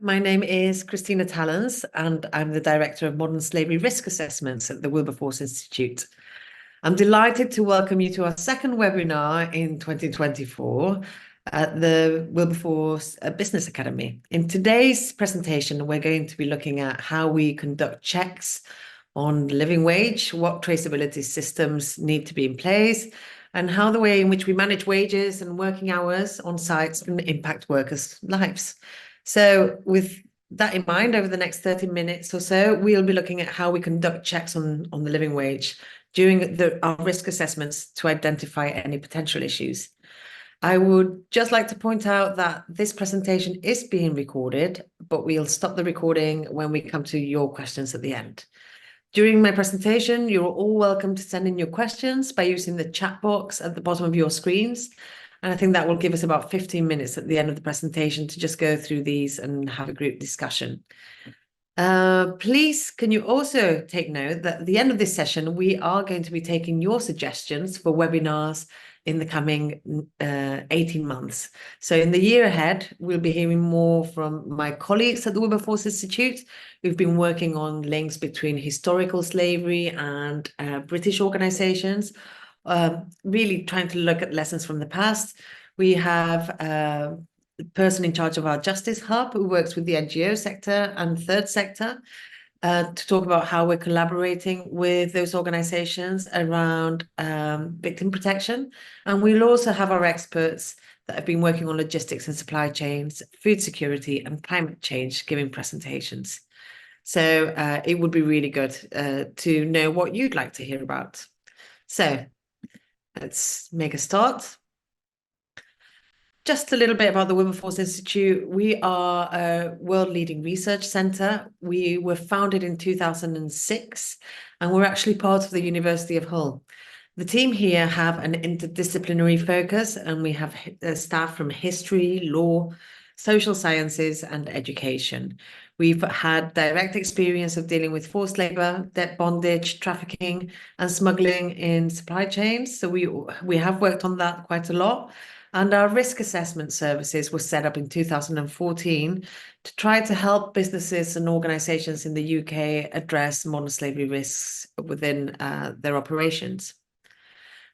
My name is Christina Tallens, and I'm the Director of Modern Slavery Risk Assessments at the Wilberforce Institute. I'm delighted to welcome you to our second webinar in 2024 at the Wilberforce Business Academy. In today's presentation, we're going to be looking at how we conduct checks on the living wage, what traceability systems need to be in place, and how the way in which we manage wages and working hours on sites can impact workers' lives. So with that in mind, over the next 30 minutes or so, we'll be looking at how we conduct checks on the living wage during our risk assessments to identify any potential issues. I would just like to point out that this presentation is being recorded, but we'll stop the recording when we come to your questions at the end. During my presentation, you're all welcome to send in your questions by using the chat box at the bottom of your screens. And I think that will give us about 15 minutes at the end of the presentation to just go through these and have a group discussion. Please, can you also take note that at the end of this session, we are going to be taking your suggestions for webinars in the coming 18 months. So in the year ahead, we'll be hearing more from my colleagues at the Wilberforce Institute, who've been working on links between historical slavery and British organizations, really trying to look at lessons from the past. We have the person in charge of our Justice Hub who works with the NGO sector and third sector to talk about how we're collaborating with those organizations around victim protection. And we'll also have our experts that have been working on logistics and supply chains, food security and climate change giving presentations. So it would be really good to know what you'd like to hear about. So let's make a start. Just a little bit about the Wilberforce Institute. We are a world-leading research centre. We were founded in 2006, and we're actually part of the University of Hull. The team here have an interdisciplinary focus, and we have staff from history, law, social sciences, and education. We've had direct experience of dealing with forced labour, debt bondage, trafficking, and smuggling in supply chains. So we have worked on that quite a lot. And our risk assessment services were set up in 2014 to try to help businesses and organisations in the UK address modern slavery risks within their operations.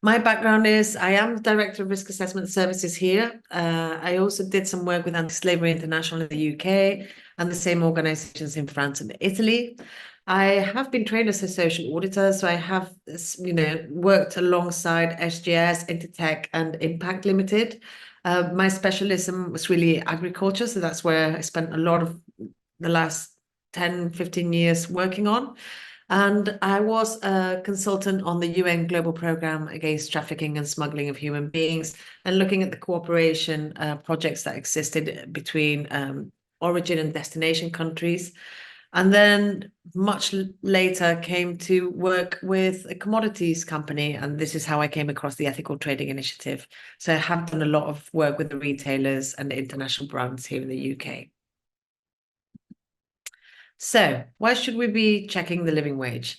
My background is I am Director of Risk Assessment Services here. I also did some work with Anti-Slavery International in the UK and the same organisations in France and Italy. I have been trained as a social auditor, so I have, worked alongside SGS, Intertech, and Impact Limited. My specialism was really agriculture, so that's where I spent a lot of the last 10, 15 years working on. And I was a consultant on the UN Global Programme Against Trafficking and Smuggling of Human Beings and looking at the cooperation projects that existed between origin and destination countries. And then much later came to work with a commodities company, and this is how I came across the Ethical Trading Initiative. So I have done a lot of work with the retailers and the international brands here in the UK. So why should we be checking the living wage?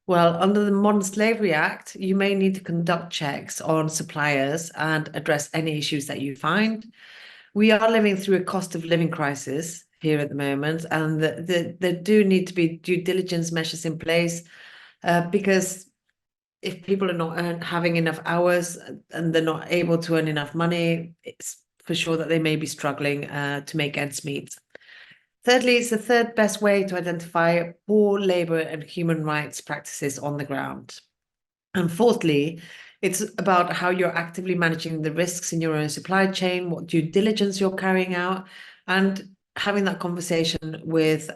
Well, under the Modern Slavery Act, you may need to conduct checks on suppliers and address any issues that you find. We are living through a cost of living crisis here at the moment, and there do need to be due diligence measures in place because if people are not having enough hours and they're not able to earn enough money, it's for sure that they may be struggling to make ends meet. Thirdly, it's the third best way to identify poor labour and human rights practices on the ground. And fourthly, it's about how you're actively managing the risks in your own supply chain, what due diligence you're carrying out, and having that conversation with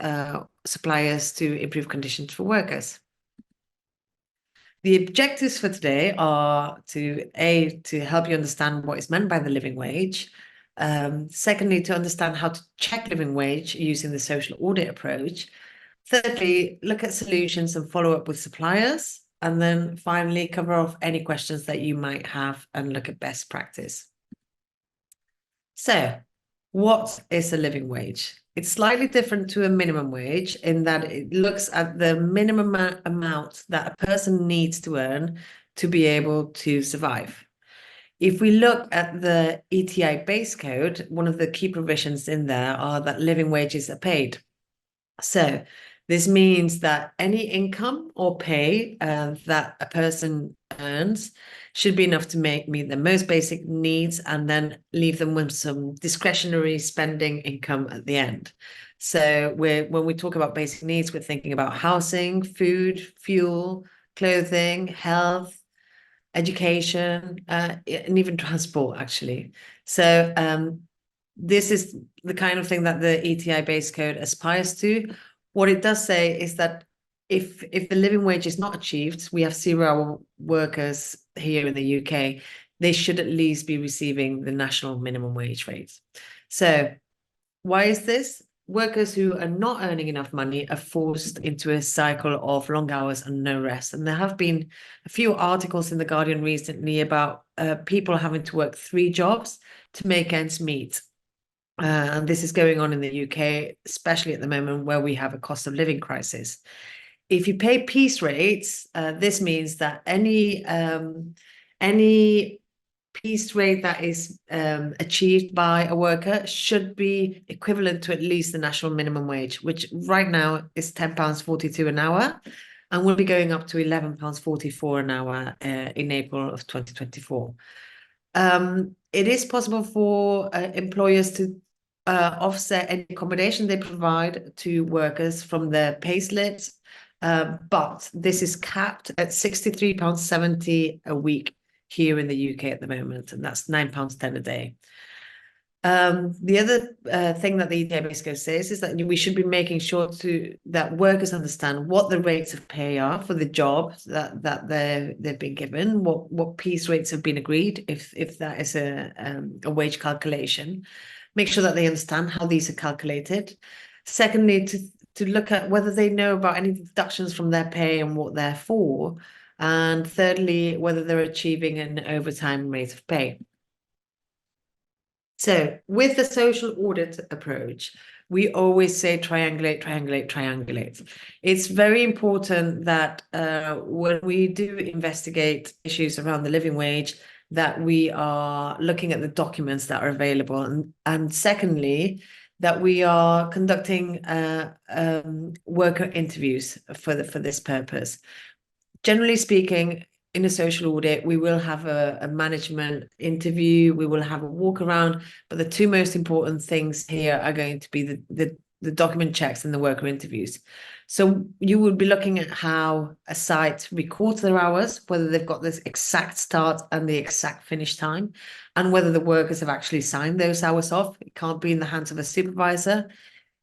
suppliers to improve conditions for workers. The objectives for today are to help you understand what is meant by the living wage. Secondly, to understand how to check living wage using the social audit approach. Thirdly, look at solutions and follow up with suppliers. And then finally, cover off any questions that you might have and look at best practice. So, what is a living wage? It's slightly different to a minimum wage in that it looks at the minimum amount that a person needs to earn to be able to survive. If we look at the ETI base code, one of the key provisions in there are that living wages are paid. So this means that any income or pay that a person earns should be enough to meet their most basic needs and then leave them with some discretionary spending income at the end. So when we talk about basic needs, we're thinking about housing, food, fuel, clothing, health, education, and even transport, actually. So this is the kind of thing that the ETI base code aspires to. What it does say is that if the living wage is not achieved, we have 0-hour workers here in the UK, they should at least be receiving the national minimum wage rate. So why is this? Workers who are not earning enough money are forced into a cycle of long hours and no rest. And there have been a few articles in The Guardian recently about people having to work 3 jobs to make ends meet. And this is going on in the UK, especially at the moment where we have a cost of living crisis. If you pay piece rates, this means that any piece rate that is achieved by a worker should be equivalent to at least the national minimum wage, which right now is £10.42 an hour, and will be going up to £11.44 an hour in April of 2024. It is possible for employers to offset any accommodation they provide to workers from their pay slips, but this is capped at £63.70 a week here in the UK at the moment, and that's £9.10 a day. The other thing that the ETI base code says is that we should be making sure that workers understand what the rates of pay are for the job that they've been given, what piece rates have been agreed, if that is a wage calculation. Make sure that they understand how these are calculated. Secondly, to look at whether they know about any deductions from their pay and what they're for. And thirdly, whether they're achieving an overtime rate of pay. So with the social audit approach, we always say triangulate, triangulate, triangulate. It's very important that when we do investigate issues around the living wage, that we are looking at the documents that are available. And secondly, that we are conducting worker interviews for this purpose. Generally speaking, in a social audit, we will have a management interview, we will have a walk around, but the 2 most important things here are going to be the document checks and the worker interviews. So you would be looking at how a site records their hours, whether they've got this exact start and the exact finish time, and whether the workers have actually signed those hours off. It can't be in the hands of a supervisor.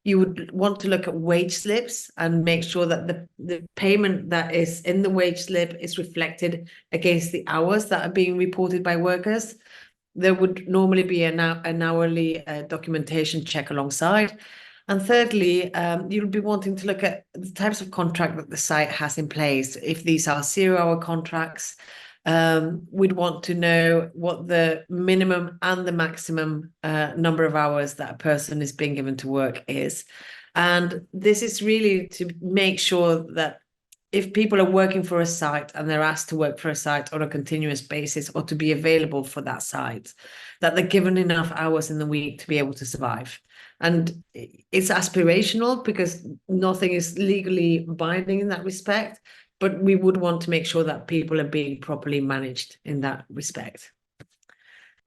You would want to look at wage slips and make sure that the payment that is in the wage slip is reflected against the hours that are being reported by workers. There would normally be an hourly documentation check alongside. And thirdly, you'll be wanting to look at the types of contract that the site has in place. If these are 0-hour contracts, we'd want to know what the minimum and the maximum number of hours that a person is being given to work is. And this is really to make sure that if people are working for a site and they're asked to work for a site on a continuous basis or to be available for that site, that they're given enough hours in the week to be able to survive. And it's aspirational because nothing is legally binding in that respect, but we would want to make sure that people are being properly managed in that respect.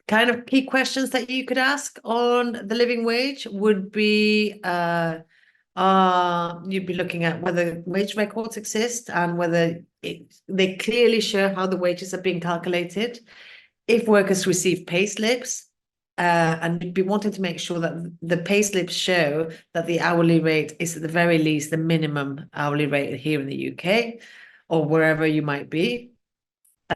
Kind of key questions that you could ask on the living wage would be, you'd be looking at whether wage records exist and whether they clearly show how the wages are being calculated. If workers receive pay slips, and you'd be wanting to make sure that the pay slips show that the hourly rate is at the very least the minimum hourly rate here in the UK or wherever you might be.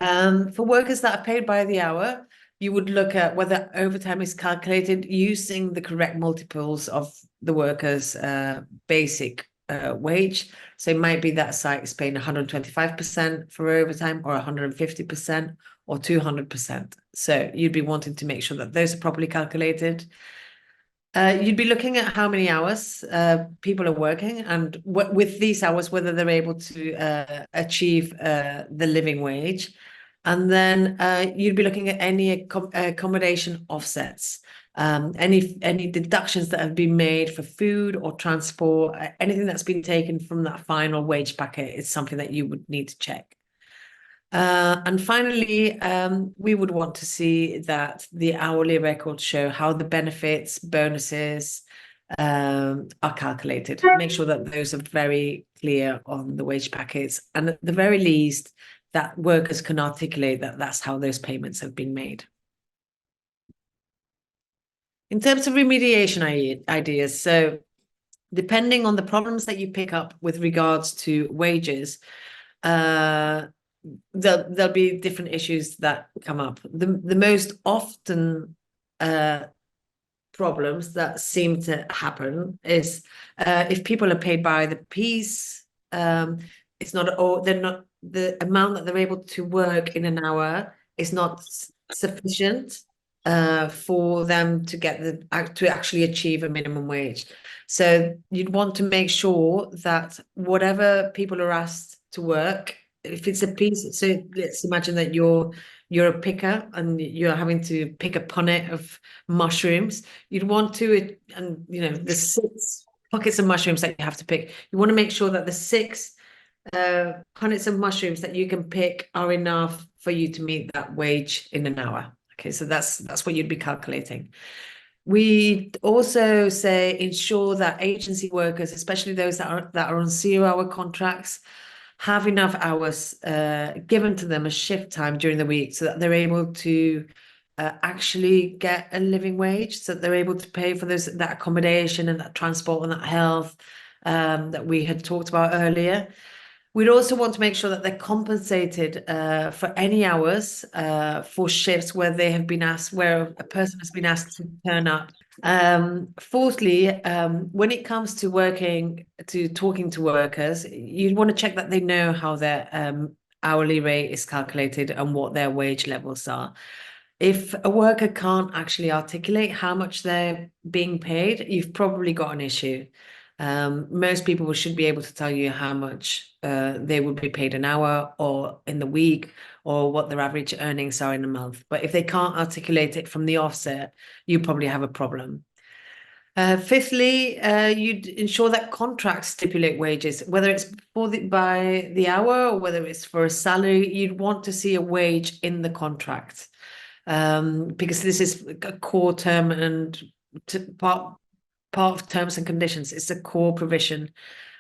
For workers that are paid by the hour, you would look at whether overtime is calculated using the correct multiples of the worker's basic wage. So it might be that site is paying 125% for overtime or 150% or 200%. So you'd be wanting to make sure that those are properly calculated. You'd be looking at how many hours people are working and with these hours, whether they're able to achieve the living wage. And then you'd be looking at any accommodation offsets, any deductions that have been made for food or transport, anything that's been taken from that final wage packet is something that you would need to check. And finally, we would want to see that the hourly records show how the benefits, bonuses are calculated. Make sure that those are very clear on the wage packets, and at the very least, that workers can articulate that that's how those payments have been made. In terms of remediation ideas, so depending on the problems that you pick up with regards to wages, there'll be different issues that come up. The most often problems that seem to happen is if people are paid by the piece, it's not, or they're not, the amount that they're able to work in an hour is not sufficient for them to get to actually achieve a minimum wage. So you'd want to make sure that whatever people are asked to work, if it's a piece, so let's imagine that you're a picker and you're having to pick a punnet of mushrooms, you'd want to, and the 6 pockets of mushrooms that you have to pick, you want to make sure that the 6 punnets of mushrooms that you can pick are enough for you to meet that wage in an hour. Okay, so that's what you'd be calculating. We also say ensure that agency workers, especially those that are on 0-hour contracts, have enough hours given to them as shift time during the week so that they're able to actually get a living wage, so that they're able to pay for that accommodation and that transport and that health that we had talked about earlier. We'd also want to make sure that they're compensated for any hours for shifts where they have been asked, where a person has been asked to turn up. Fourthly, when it comes to talking to workers, you'd want to check that they know how their hourly rate is calculated and what their wage levels are. If a worker can't actually articulate how much they're being paid, you've probably got an issue. Most people should be able to tell you how much they would be paid an hour or in the week, or what their average earnings are in a month. But if they can't articulate it from the offset, you probably have a problem. Fifthly, you'd ensure that contracts stipulate wages, whether it's by the hour or whether it's for a salary. You'd want to see a wage in the contract, because this is a core term and part of terms and conditions. It's a core provision.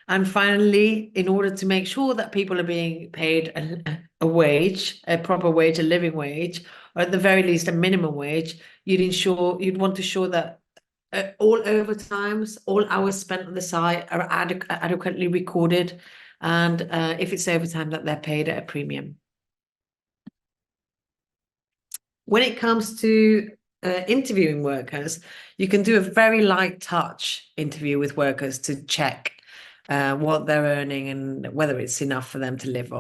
And finally, in order to make sure that people are being paid a wage, a proper wage, a living wage, or at the very least a minimum wage, you'd want to ensure that all overtimes, all hours spent on the site are adequately recorded, and if it's overtime, that they're paid at a premium. When it comes to interviewing workers, you can do a very light touch interview with workers to check what they're earning and whether it's enough for them to live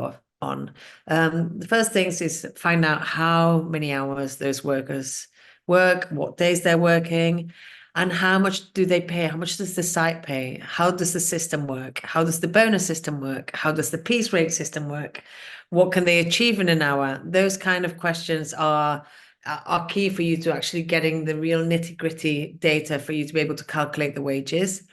on. The first things is find out how many hours those workers work, what days they're working, and how much do they pay? How much does the site pay? How does the system work? How does the bonus system work? How does the piece rate system work? What can they achieve in an hour? Those kind of questions are key for you to actually getting the real nitty-gritty data for you to be able to calculate the wages.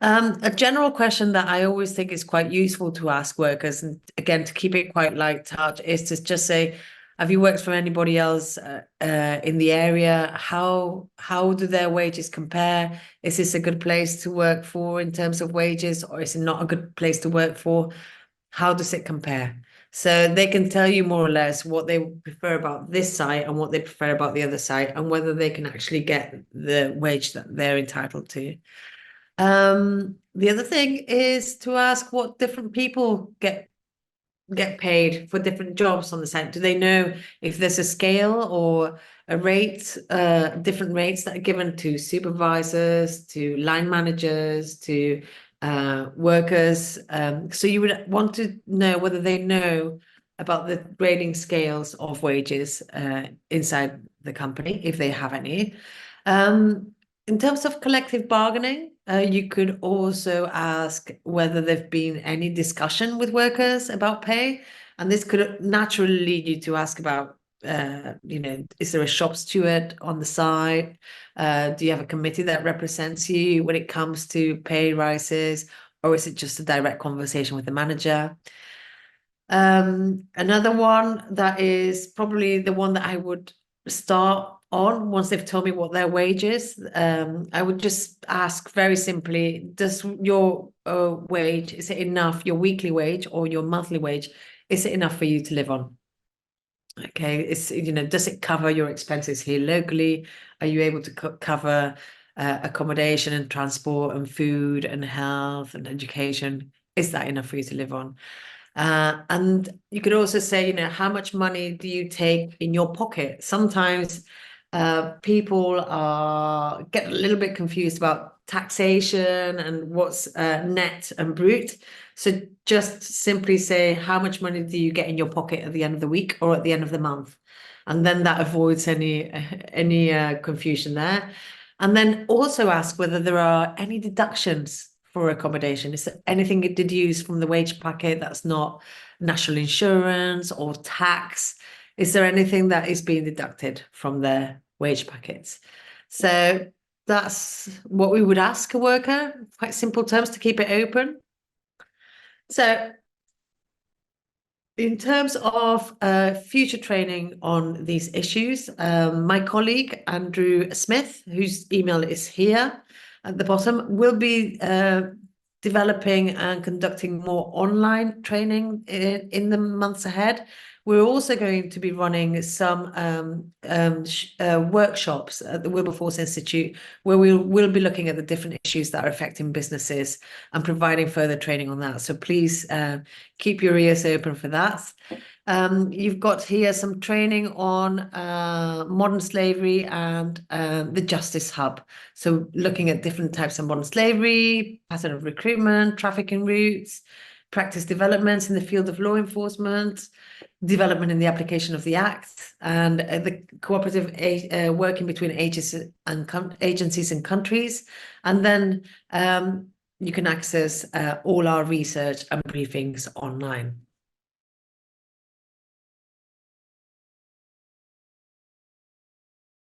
A general question that I always think is quite useful to ask workers, and again, to keep it quite light touch, is to just say, have you worked for anybody else in the area? How do their wages compare? Is this a good place to work for in terms of wages, or is it not a good place to work for? How does it compare? So they can tell you more or less what they prefer about this site and what they prefer about the other site, and whether they can actually get the wage that they're entitled to. The other thing is to ask what different people get paid for different jobs on the site. Do they know if there's a scale or a rate, different rates that are given to supervisors, to line managers, to workers? So you would want to know whether they know about the grading scales of wages inside the company, if they have any. In terms of collective bargaining, you could also ask whether there've been any discussion with workers about pay, And this could naturally lead you to ask about, is there a shop steward on the side? Do you have a committee that represents you when it comes to pay rises, or is it just a direct conversation with the manager? Another one that is probably the one that I would start on once they've told me what their wage is. I would just ask very simply, does your wage, is it enough, your weekly wage or your monthly wage, is it enough for you to live on? Okay, does it cover your expenses here locally? Are you able to cover accommodation and transport and food and health and education? Is that enough for you to live on? And you could also say, how much money do you take in your pocket? Sometimes people get a little bit confused about taxation and what's net and brut. So just simply say, how much money do you get in your pocket at the end of the week or at the end of the month? And then that avoids any confusion there. And then also ask whether there are any deductions for accommodation. Is there anything it deduced from the wage packet that's not national insurance or tax? Is there anything that is being deducted from their wage packets? So that's what we would ask a worker, quite simple terms to keep it open. So in terms of future training on these issues, my colleague, Andrew Smith, whose email is here at the bottom, will be developing and conducting more online training in the months ahead. We're also going to be running some workshops at the Wilberforce Institute, where we'll be looking at the different issues that are affecting businesses and providing further training on that. So please keep your ears open for that. You've got here some training on modern slavery and the Justice Hub. So looking at different types of modern slavery, pattern of recruitment, trafficking routes, practice developments in the field of law enforcement, development in the application of the Act, and the cooperative working between agencies and countries. And then you can access all our research and briefings online.